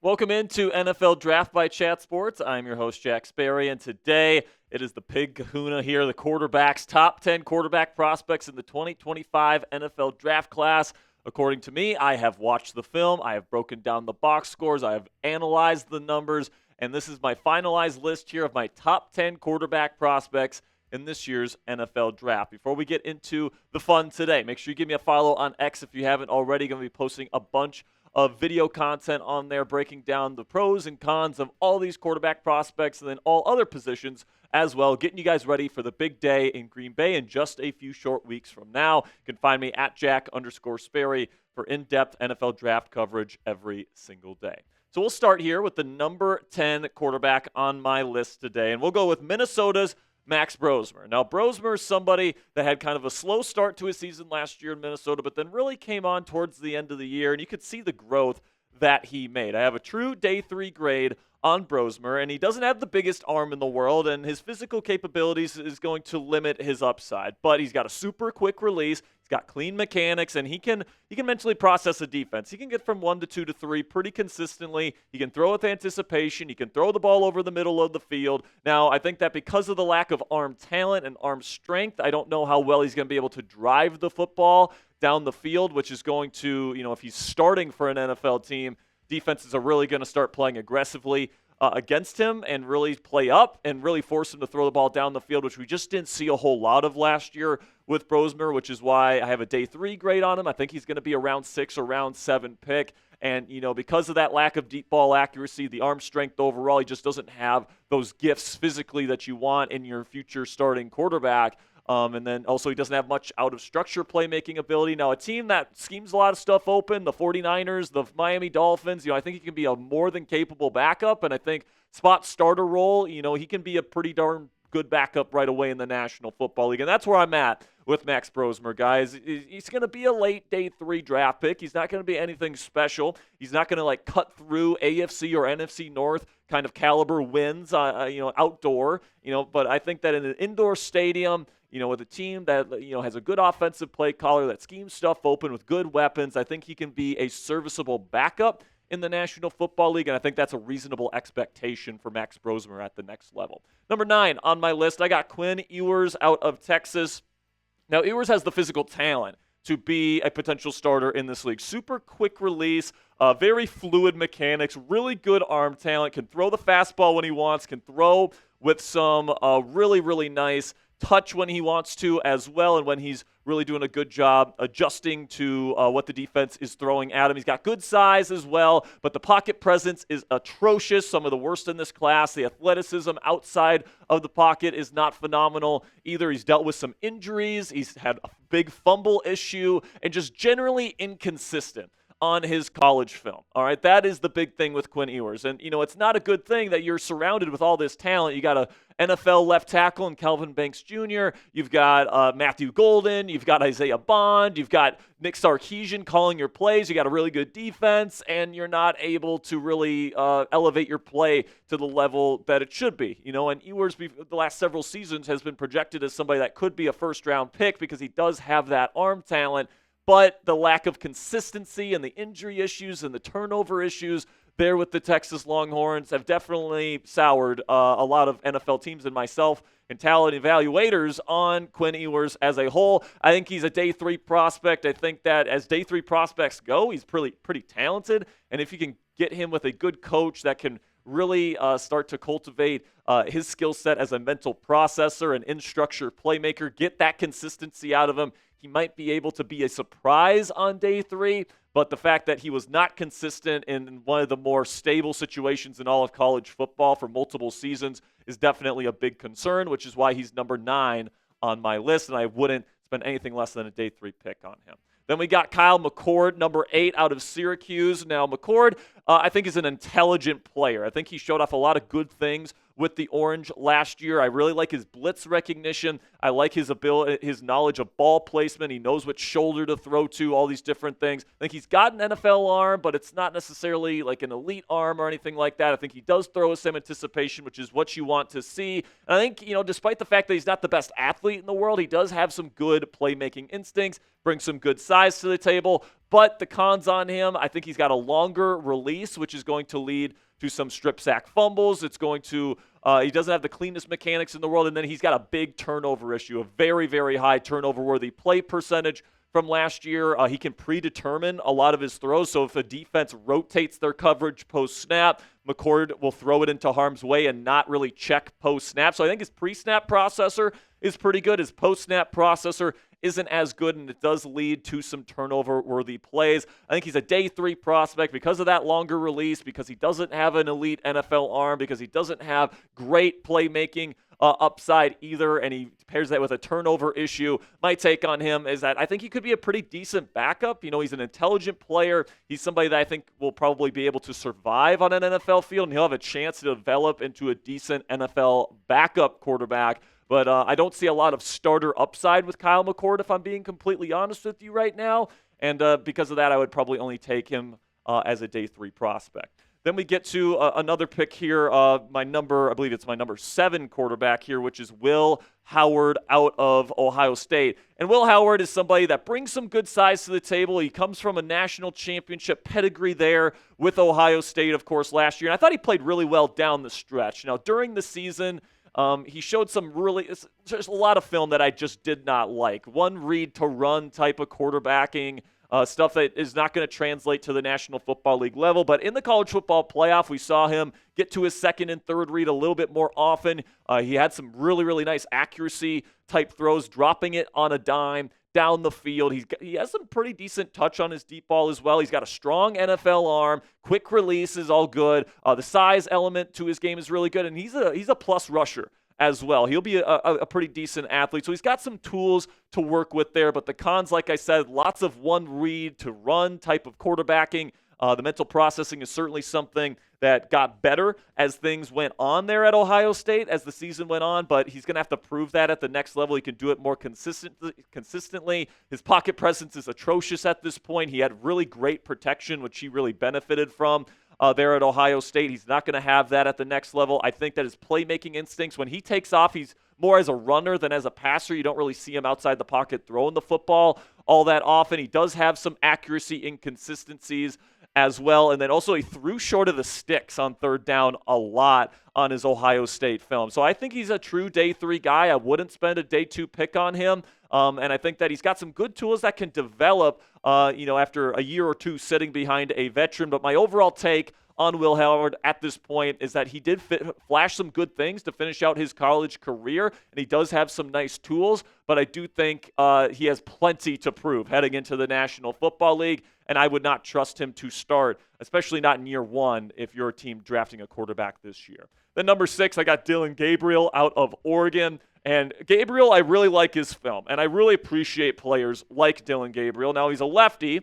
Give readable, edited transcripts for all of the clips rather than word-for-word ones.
Welcome into NFL Draft by Chat Sports. I'm your host, Jack Sperry, and today it is the Pig Kahuna here, the quarterbacks, top 10 quarterback prospects in the 2025 NFL Draft Class. According to me, I have watched the film, I have broken down the box scores, I have analyzed the numbers, and this is my finalized list here of my top 10 quarterback prospects in this year's NFL Draft. Before we get into the fun today, make sure you give me a follow on X if you haven't already. Going to be posting a bunch of video content on there breaking down the pros and cons of all these quarterback prospects and then all other positions as well, getting you guys ready for the big day in Green Bay in just a few short weeks from now. You can find me at Jack_Sperry for in-depth NFL draft coverage every single day. So we'll start here with the number 10 quarterback on my list today, and we'll go with Minnesota's Max Brosmer. Now, Brosmer is somebody that had kind of a slow start to his season last year in Minnesota, but then really came on towards the end of the year, and you could see the growth that he made. I have a true day 3 grade on Brosmer, and he doesn't have the biggest arm in the world, and his physical capabilities is going to limit his upside. But he's got a super quick release, he's got clean mechanics, and he can mentally process a defense. He can get from 1 to 2 to 3 pretty consistently. He can throw with anticipation. He can throw the ball over the middle of the field. Now, I think that because of the lack of arm talent and arm strength, I don't know how well he's going to be able to drive the football down the field, which is going to, if he's starting for an NFL team, defenses are really going to start playing aggressively against him and really play up and really force him to throw the ball down the field, which we just didn't see a whole lot of last year with Brosmer, which is why I have a day 3 grade on him. I think he's going to be a round 6 or round 7 pick. And, because of that lack of deep ball accuracy, the arm strength overall, he just doesn't have those gifts physically that you want in your future starting quarterback. And then also he doesn't have much out-of-structure playmaking ability. Now, a team that schemes a lot of stuff open, the 49ers, the Miami Dolphins, I think he can be a more than capable backup. And I think spot starter role, he can be a pretty darn good backup right away in the National Football League. And that's where I'm at with Max Brosmer, guys. He's going to be a late day 3 draft pick. He's not going to be anything special. He's not going to cut through AFC or NFC North kind of caliber wins, outdoor, but I think that in an indoor stadium, with a team that, has a good offensive play caller that schemes stuff open with good weapons, I think he can be a serviceable backup in the National Football League, and I think that's a reasonable expectation for Max Brosmer at the next level. Number 9 on my list, I got Quinn Ewers out of Texas. Now, Ewers has the physical talent to be a potential starter in this league. Super quick release, very fluid mechanics, really good arm talent, can throw the fastball when he wants, can throw with some really, really nice touch when he wants to as well, and when he's really doing a good job adjusting to what the defense is throwing at him. He's got good size as well, but the pocket presence is atrocious, some of the worst in this class. The athleticism outside of the pocket is not phenomenal either. He's dealt with some injuries, he's had a big fumble issue, and just generally inconsistent on his college film. All right, that is the big thing with Quinn Ewers. And, it's not a good thing that you're surrounded with all this talent. You got a NFL left tackle in Calvin Banks Jr., you've got Matthew Golden, you've got Isaiah Bond, you've got Nick Sarkisian calling your plays, you got a really good defense, and you're not able to really elevate your play to the level that it should be. And Ewers, the last several seasons, has been projected as somebody that could be a first-round pick because he does have that arm talent. But the lack of consistency and the injury issues and the turnover issues there with the Texas Longhorns have definitely soured a lot of NFL teams and myself and talent evaluators on Quinn Ewers as a whole. I think he's a day 3 prospect. I think that as day 3 prospects go, he's pretty talented. And if you can get him with a good coach that can really start to cultivate his skill set as a mental processor and in-structure playmaker, get that consistency out of him, he might be able to be a surprise on day 3, but the fact that he was not consistent in one of the more stable situations in all of college football for multiple seasons is definitely a big concern, which is why he's number 9 on my list, and I wouldn't spend anything less than a day 3 pick on him. Then we got Kyle McCord, number 8 out of Syracuse. Now, McCord, I think, is an intelligent player. I think he showed off a lot of good things with the Orange last year. I really like his blitz recognition. I like his ability, his knowledge of ball placement. He knows which shoulder to throw to, all these different things. I think he's got an NFL arm, but it's not necessarily like an elite arm or anything like that. I think he does throw with some anticipation, which is what you want to see. And I think, despite the fact that he's not the best athlete in the world, he does have some good playmaking instincts, brings some good size to the table. But the cons on him, I think he's got a longer release, which is going to lead to some strip sack fumbles. It's going to he doesn't have the cleanest mechanics in the world, and then he's got a big turnover issue, a very, very high turnover-worthy play percentage from last year. He can predetermine a lot of his throws, so if a defense rotates their coverage post-snap, McCord will throw it into harm's way and not really check post-snap. So I think his pre-snap processor is pretty good. His post-snap processor isn't as good, and it does lead to some turnover-worthy plays. I think he's a day 3 prospect because of that longer release, because he doesn't have an elite NFL arm, because he doesn't have great playmaking upside either, and he pairs that with a turnover issue. My take on him is that I think he could be a pretty decent backup. He's an intelligent player. He's somebody that I think will probably be able to survive on an NFL field, and he'll have a chance to develop into a decent NFL backup quarterback. But I don't see a lot of starter upside with Kyle McCord, if I'm being completely honest with you right now. And because of that, I would probably only take him as a day 3 prospect. Then we get to another pick here, I believe it's my number 7 quarterback here, which is Will Howard out of Ohio State. And Will Howard is somebody that brings some good size to the table. He comes from a national championship pedigree there with Ohio State, of course, last year. And I thought he played really well down the stretch. Now, during the season, he showed there's a lot of film that I just did not like. One read to run type of quarterbacking, stuff that is not going to translate to the National Football League level. But in the college football playoff, we saw him get to his second and third read a little bit more often. He had some really, really nice accuracy type throws, dropping it on a dime down the field. He has some pretty decent touch on his deep ball as well. He's got a strong NFL arm. Quick release is all good. The size element to his game is really good, and he's a plus rusher as well. He'll be a pretty decent athlete. So he's got some tools to work with there, but the cons, like I said, lots of one read to run type of quarterbacking. The mental processing is certainly something that got better as things went on there at Ohio State as the season went on, but he's going to have to prove that at the next level. He can do it more consistently. His pocket presence is atrocious at this point. He had really great protection, which he really benefited from there at Ohio State. He's not going to have that at the next level. I think that his playmaking instincts, when he takes off, he's more as a runner than as a passer. You don't really see him outside the pocket throwing the football all that often. He does have some accuracy inconsistencies as well. And then also he threw short of the sticks on third down a lot on his Ohio State film. So I think he's a true day 3 guy. I wouldn't spend a day 2 pick on him. And I think that he's got some good tools that can develop, after a year or 2 sitting behind a veteran. But my overall take on Will Howard at this point is that he did flash some good things to finish out his college career, and he does have some nice tools, but I do think he has plenty to prove heading into the National Football League, and I would not trust him to start, especially not in year 1 if you're a team drafting a quarterback this year. Then number 6, I got Dillon Gabriel out of Oregon. And Gabriel, I really like his film, and I really appreciate players like Dillon Gabriel. Now, he's a lefty,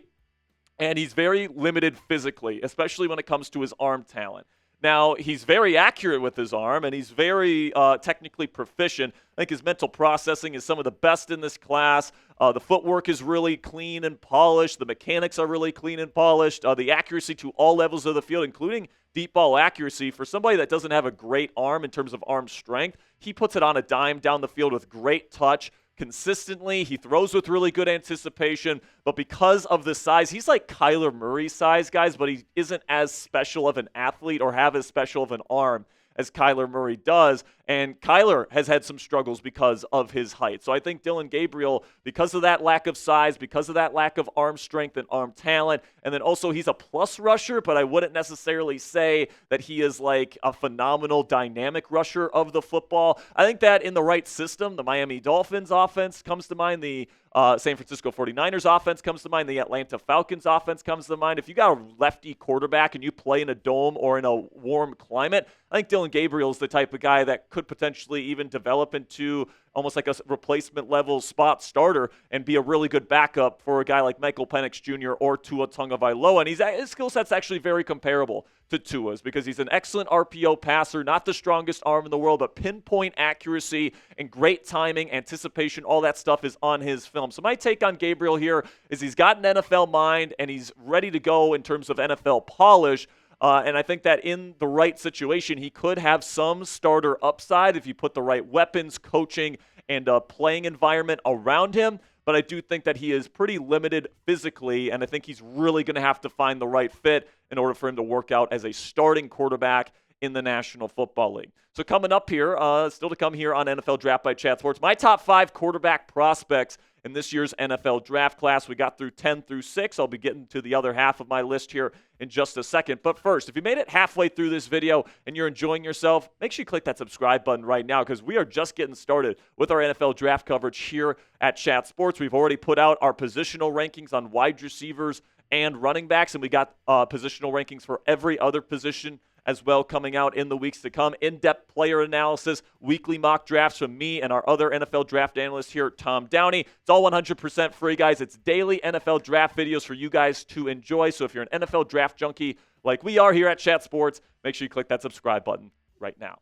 and he's very limited physically, especially when it comes to his arm talent. Now, he's very accurate with his arm, and he's very technically proficient. I think his mental processing is some of the best in this class. The footwork is really clean and polished. The mechanics are really clean and polished. The accuracy to all levels of the field, including deep ball accuracy. For somebody that doesn't have a great arm in terms of arm strength, he puts it on a dime down the field with great touch. Consistently, he throws with really good anticipation, but because of the size, he's like Kyler Murray size, guys, but he isn't as special of an athlete or have as special of an arm as Kyler Murray does, and Kyler has had some struggles because of his height. So I think Dillon Gabriel, because of that lack of size, because of that lack of arm strength and arm talent, and then also he's a plus rusher, but I wouldn't necessarily say that he is like a phenomenal dynamic rusher of the football. I think that in the right system, the Miami Dolphins offense comes to mind, the San Francisco 49ers offense comes to mind, the Atlanta Falcons offense comes to mind. If you got a lefty quarterback and you play in a dome or in a warm climate, I think Dillon Gabriel is the type of guy that could potentially even develop into almost like a replacement level spot starter and be a really good backup for a guy like Michael Penix Jr. or Tua Tagovailoa. And his skill set's actually very comparable to Tua's because he's an excellent RPO passer, not the strongest arm in the world, but pinpoint accuracy and great timing, anticipation, all that stuff is on his film. So my take on Gabriel here is he's got an NFL mind and he's ready to go in terms of NFL polish. And I think that in the right situation, he could have some starter upside if you put the right weapons, coaching, and playing environment around him. but I do think that he is pretty limited physically, and I think he's really going to have to find the right fit in order for him to work out as a starting quarterback in the National Football League. So coming up here, still to come here on NFL Draft by Chat Sports, my top 5 quarterback prospects in this year's NFL draft class. We got through 10 through 6. I'll be getting to the other half of my list here in just a second. But first, if you made it halfway through this video and you're enjoying yourself, make sure you click that subscribe button right now, because we are just getting started with our NFL draft coverage here at Chat Sports. We've already put out our positional rankings on wide receivers and running backs, and we got positional rankings for every other position as well coming out in the weeks to come. In-depth player analysis, weekly mock drafts from me and our other NFL draft analyst here, Tom Downey. It's all 100% free, guys. It's daily NFL draft videos for you guys to enjoy. So if you're an NFL draft junkie like we are here at Chat Sports, make sure you click that subscribe button right now.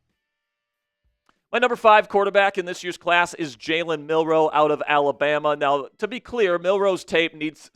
My number 5 quarterback in this year's class is Jalen Milroe out of Alabama. Now, to be clear, Milroe's tape needs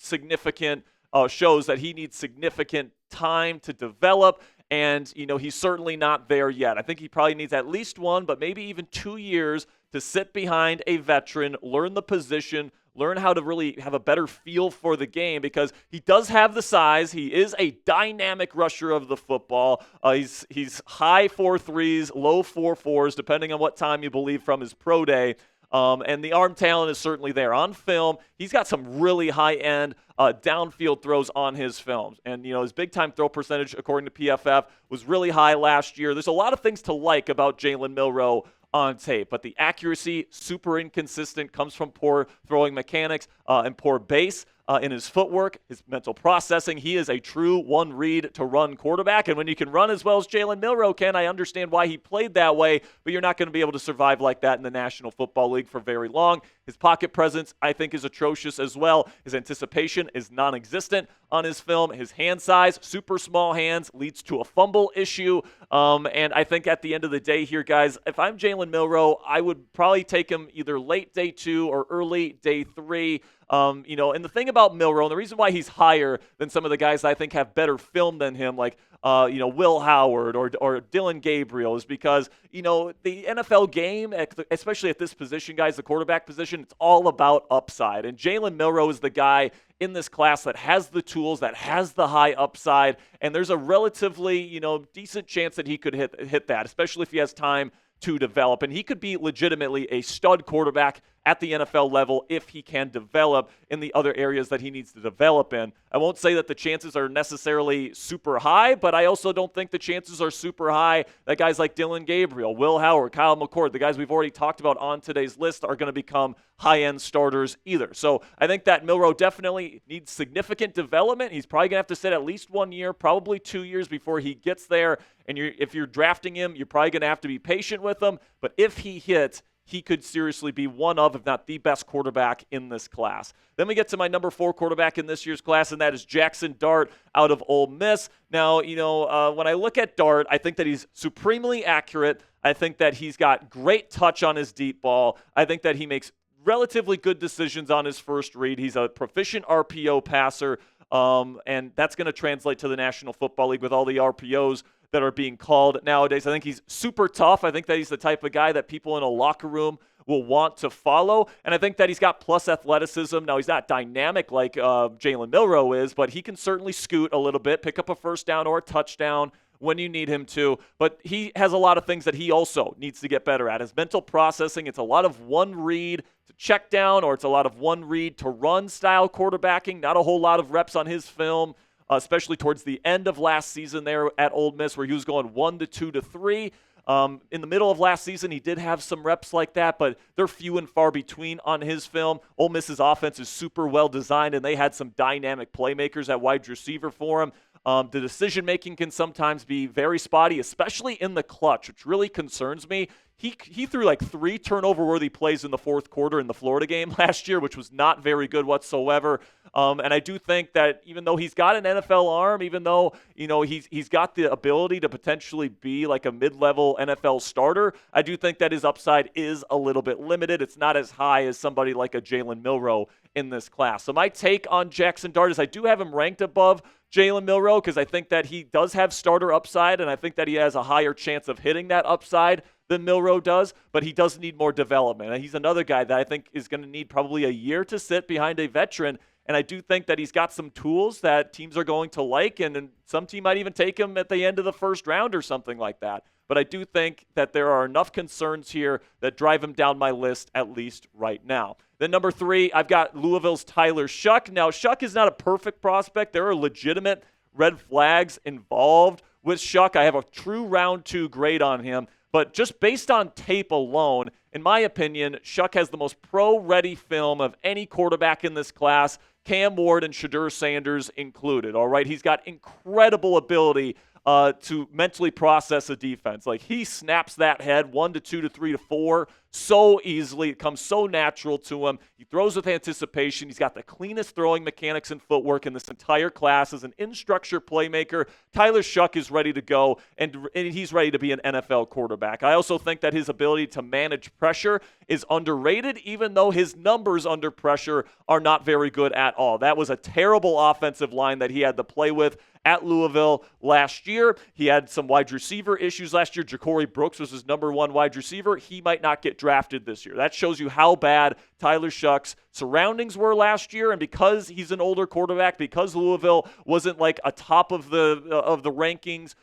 shows that he needs significant time to develop. And, he's certainly not there yet. I think he probably needs at least 1, but maybe even 2 years to sit behind a veteran, learn the position, learn how to really have a better feel for the game, because he does have the size. He is a dynamic rusher of the football. He's high 4.3s, low 4.4s, depending on what time you believe from his pro day. And the arm talent is certainly there. On film, he's got some really high-end downfield throws on his films. And, his big-time throw percentage, according to PFF, was really high last year. There's a lot of things to like about Jalen Milroe on tape, but the accuracy, super inconsistent, comes from poor throwing mechanics and poor base in his footwork, his mental processing. He is a true one-read to run quarterback, and when you can run as well as Jalen Milroe can, I understand why he played that way, but you're not going to be able to survive like that in the National Football League for very long. His pocket presence, I think, is atrocious as well. His anticipation is non-existent on his film. His hand size, super small hands, leads to a fumble issue. And I think at the end of the day here, guys, if I'm Jalen Milroe, I would probably take him either late day 2 or early day 3. And the thing about Milroe, and the reason why he's higher than some of the guys I think have better film than him, like Will Howard or Dylan Gabriel, is because, the NFL game, especially at this position, guys, the quarterback position, it's all about upside. And Jalen Milroe is the guy in this class that has the tools, that has the high upside, and there's a relatively, decent chance that he could hit that, especially if he has time to develop. And he could be legitimately a stud quarterback at the NFL level if he can develop in the other areas that he needs to develop in. I won't say that the chances are necessarily super high, but I also don't think the chances are super high that guys like Dylan Gabriel, Will Howard, Kyle McCord, the guys we've already talked about on today's list, are going to become high-end starters either. So I think that Milroe definitely needs significant development. He's probably going to have to sit at least 1 year, probably 2 years before he gets there. And if you're drafting him, you're probably going to have to be patient with him. But if he hits, he could seriously be one of, if not the best quarterback in this class. Then we get to my number 4 quarterback in this year's class, and that is Jaxson Dart out of Ole Miss. Now, when I look at Dart, I think that he's supremely accurate. I think that he's got great touch on his deep ball. I think that he makes relatively good decisions on his first read. He's a proficient RPO passer, and that's going to translate to the National Football League with all the RPOs that are being called nowadays. I think he's super tough. I think that he's the type of guy that people in a locker room will want to follow, and I think that he's got plus athleticism. Now, he's not dynamic like Jalen Milroe is, but he can certainly scoot a little bit, pick up a first down or a touchdown when you need him to, but he has a lot of things that he also needs to get better at. His mental processing, it's a lot of one read to check down, or it's a lot of one read to run style quarterbacking, not a whole lot of reps on his film, especially towards the end of last season there at Ole Miss, where he was going 1 to 2 to 3. In the middle of last season, he did have some reps like that, but they're few and far between on his film. Ole Miss's offense is super well designed, and they had some dynamic playmakers at wide receiver for him. The decision-making can sometimes be very spotty, especially in the clutch, which really concerns me. He threw like 3 turnover-worthy plays in the fourth quarter in the Florida game last year, which was not very good whatsoever. And I do think that even though he's got an NFL arm, even though he's got the ability to potentially be like a mid-level NFL starter, I do think that his upside is a little bit limited. It's not as high as somebody like a Jalen Milroe in this class. So my take on Jaxson Dart is I do have him ranked above Jalen Milroe because I think that he does have starter upside, and I think that he has a higher chance of hitting that upside than Milroe does, but he does need more development. And he's another guy that I think is going to need probably a year to sit behind a veteran. And I do think that he's got some tools that teams are going to like, and some team might even take him at the end of the first round or something like that. But I do think that there are enough concerns here that drive him down my list, at least right now. Then number 3, I've got Louisville's Tyler Shough. Now, Shough is not a perfect prospect. There are legitimate red flags involved with Shough. I have a true round 2 grade on him. But just based on tape alone, in my opinion, Shough has the most pro-ready film of any quarterback in this class, Cam Ward and Shedeur Sanders included. All right, he's got incredible ability to mentally process a defense. Like, he snaps that head 1 to 2 to 3 to 4 so easily. It comes so natural to him. He throws with anticipation. He's got the cleanest throwing mechanics and footwork in this entire class. As an in-structure playmaker, Tyler Shough is ready to go, and he's ready to be an NFL quarterback. I also think that his ability to manage pressure is underrated, even though his numbers under pressure are not very good at all. That was a terrible offensive line that he had to play with at Louisville last year. He had some wide receiver issues last year. Ja'Cory Brooks was his number 1 wide receiver. He might not get drafted this year. That shows you how bad Tyler Shough's surroundings were last year. And because he's an older quarterback, because Louisville wasn't like a top of the rankings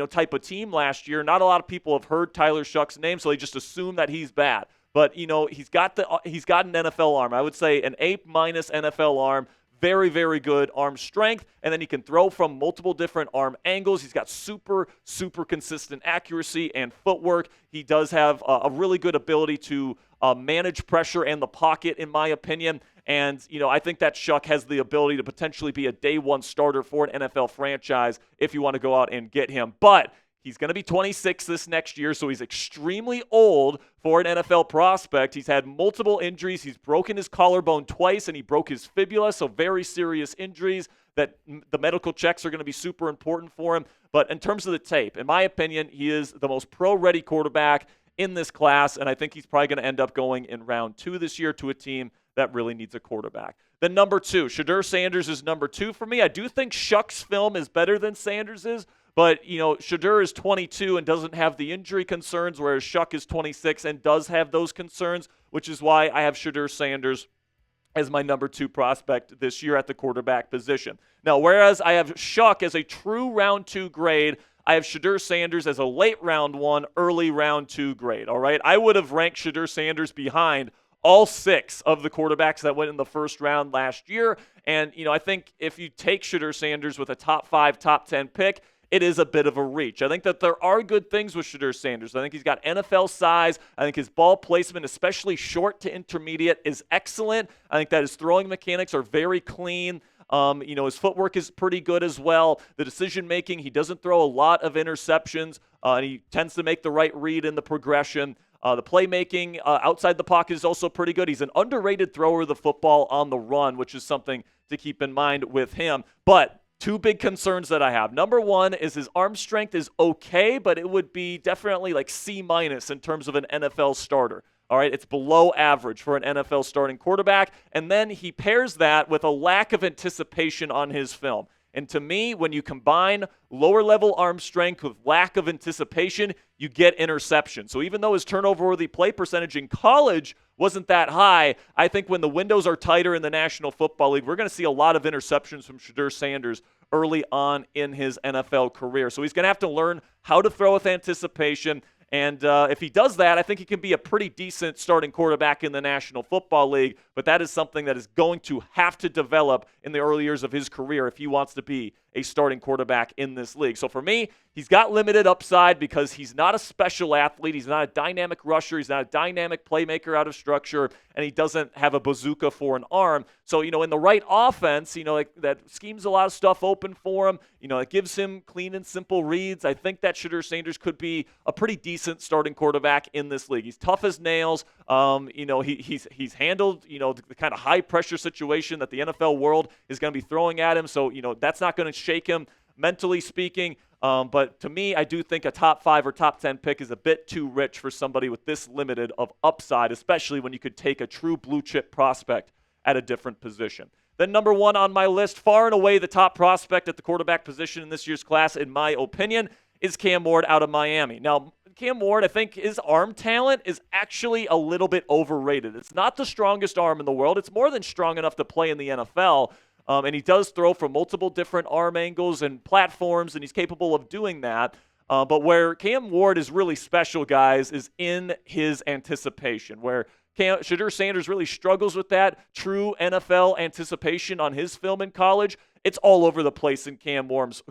type of team last year, not a lot of people have heard Tyler Shough's name, so they just assume that he's bad. But he's got an NFL arm. I would say an A- NFL arm. Very, very good arm strength, and then he can throw from multiple different arm angles. He's got super, super consistent accuracy and footwork. He does have a really good ability to manage pressure and the pocket, in my opinion. And, I think that Shough has the ability to potentially be a day 1 starter for an NFL franchise if you want to go out and get him. But he's going to be 26 this next year, so he's extremely old for an NFL prospect. He's had multiple injuries. He's broken his collarbone twice, and he broke his fibula, so very serious injuries that the medical checks are going to be super important for him. But in terms of the tape, in my opinion, he is the most pro-ready quarterback in this class, and I think he's probably going to end up going in round 2 this year to a team that really needs a quarterback. Then number 2, Shedeur Sanders is number 2 for me. I do think Shough's film is better than Sanders's. But, Shedeur is 22 and doesn't have the injury concerns, whereas Shough is 26 and does have those concerns, which is why I have Shedeur Sanders as my number 2 prospect this year at the quarterback position. Now, whereas I have Shough as a true round 2 grade, I have Shedeur Sanders as a late round 1, early round 2 grade, all right? I would have ranked Shedeur Sanders behind all 6 of the quarterbacks that went in the first round last year. And, I think if you take Shedeur Sanders with a top 5, top 10 pick, it is a bit of a reach. I think that there are good things with Shedeur Sanders. I think he's got NFL size. I think his ball placement, especially short to intermediate, is excellent. I think that his throwing mechanics are very clean. His footwork is pretty good as well. The decision-making, he doesn't throw a lot of interceptions, and he tends to make the right read in the progression. The playmaking outside the pocket is also pretty good. He's an underrated thrower of the football on the run, which is something to keep in mind with him. But 2 big concerns that I have. Number 1 is his arm strength is okay, but it would be definitely like C- in terms of an NFL starter. All right, it's below average for an NFL starting quarterback. And then he pairs that with a lack of anticipation on his film. And to me, when you combine lower-level arm strength with lack of anticipation, you get interception. So even though his turnover-worthy play percentage in college wasn't that high, I think when the windows are tighter in the National Football League, we're going to see a lot of interceptions from Shedeur Sanders early on in his NFL career. So he's going to have to learn how to throw with anticipation. And if he does that, I think he can be a pretty decent starting quarterback in the National Football League. But that is something that is going to have to develop in the early years of his career if he wants to be a starting quarterback in this league. So for me, he's got limited upside because he's not a special athlete. He's not a dynamic rusher. He's not a dynamic playmaker out of structure. And he doesn't have a bazooka for an arm. So, in the right offense, that schemes a lot of stuff open for him. It gives him clean and simple reads. I think that Shedeur Sanders could be a pretty decent starting quarterback in this league. He's tough as nails. He's handled, the kind of high pressure situation that the NFL world is going to be throwing at him. So, that's not going to shake him mentally speaking. But to me, I do think a top 5 or top 10 pick is a bit too rich for somebody with this limited of upside, especially when you could take a true blue chip prospect at a different position. Then number 1 on my list, far and away the top prospect at the quarterback position in this year's class, in my opinion, is Cam Ward out of Miami. Now, Cam Ward, I think his arm talent is actually a little bit overrated. It's not the strongest arm in the world. It's more than strong enough to play in the NFL. And he does throw from multiple different arm angles and platforms, and he's capable of doing that. But where Cam Ward is really special, guys, is in his anticipation, where Shedeur Sanders really struggles with that true NFL anticipation on his film in college. It's all over the place in Cam Ward's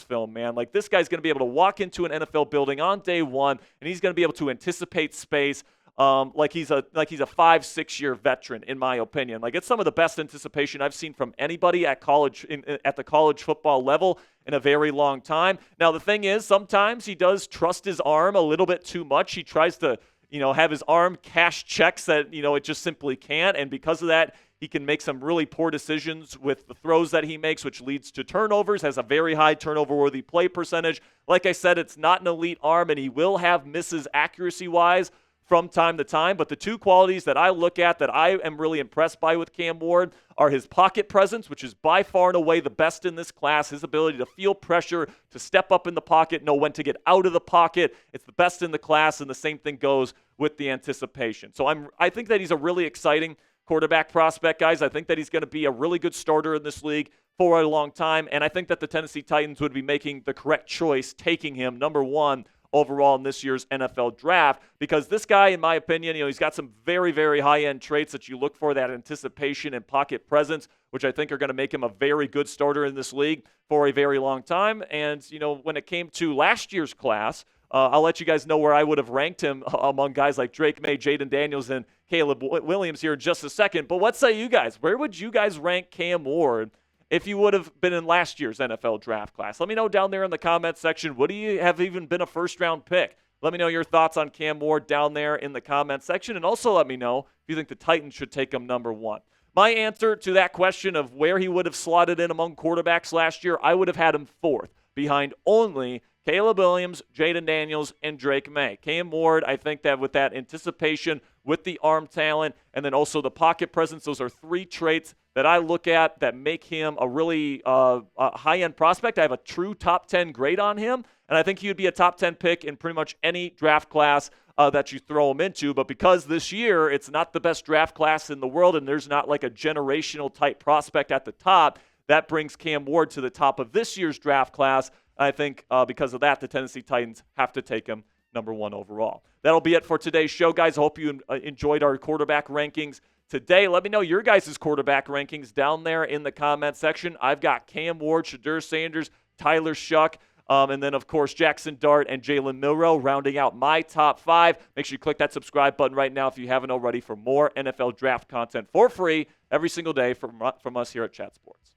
film, man. Like, this guy's going to be able to walk into an NFL building on day one, and he's going to be able to anticipate space like he's a 5-6 year veteran, in my opinion. Like, it's some of the best anticipation I've seen from anybody at college at the college football level in a very long time. Now, the thing is, sometimes he does trust his arm a little bit too much. He tries to have his arm cash checks that, it just simply can't. And because of that, he can make some really poor decisions with the throws that he makes, which leads to turnovers, has a very high turnover-worthy play percentage. Like I said, it's not an elite arm, and he will have misses accuracy-wise from time to time. But the two qualities that I look at that I am really impressed by with Cam Ward are his pocket presence, which is by far and away the best in this class, his ability to feel pressure, to step up in the pocket, know when to get out of the pocket. It's the best in the class, and the same thing goes with the anticipation. So I think that he's a really exciting quarterback prospect, guys. I think that he's going to be a really good starter in this league for a long time, and I think that the Tennessee Titans would be making the correct choice taking him number 1 overall in this year's NFL draft, because this guy, in my opinion, he's got some very, very high-end traits that you look for, that anticipation and pocket presence, which I think are going to make him a very good starter in this league for a very long time. And, when it came to last year's class, I'll let you guys know where I would have ranked him among guys like Drake May, Jaden Daniels, and Caleb Williams here in just a second. But what say you guys? Where would you guys rank Cam Ward if you would have been in last year's NFL draft class? Let me know down there in the comments section. Would he have even been a first-round pick? Let me know your thoughts on Cam Ward down there in the comments section. And also let me know if you think the Titans should take him number 1. My answer to that question of where he would have slotted in among quarterbacks last year, I would have had him 4th, behind only Caleb Williams, Jaden Daniels, and Drake May. Cam Ward, I think that with that anticipation, with the arm talent, and then also the pocket presence, those are 3 traits that I look at that make him a really high-end prospect. I have a true top 10 grade on him, and I think he would be a top 10 pick in pretty much any draft class that you throw him into. But because this year it's not the best draft class in the world and there's not like a generational type prospect at the top, that brings Cam Ward to the top of this year's draft class. I think because of that, the Tennessee Titans have to take him number 1 overall. That'll be it for today's show, guys. I hope you enjoyed our quarterback rankings today. Let me know your guys' quarterback rankings down there in the comment section. I've got Cam Ward, Shedeur Sanders, Tyler Shough, and then, of course, Jaxson Dart and Jalen Milroe rounding out my top 5. Make sure you click that subscribe button right now if you haven't already for more NFL draft content for free every single day from us here at Chat Sports.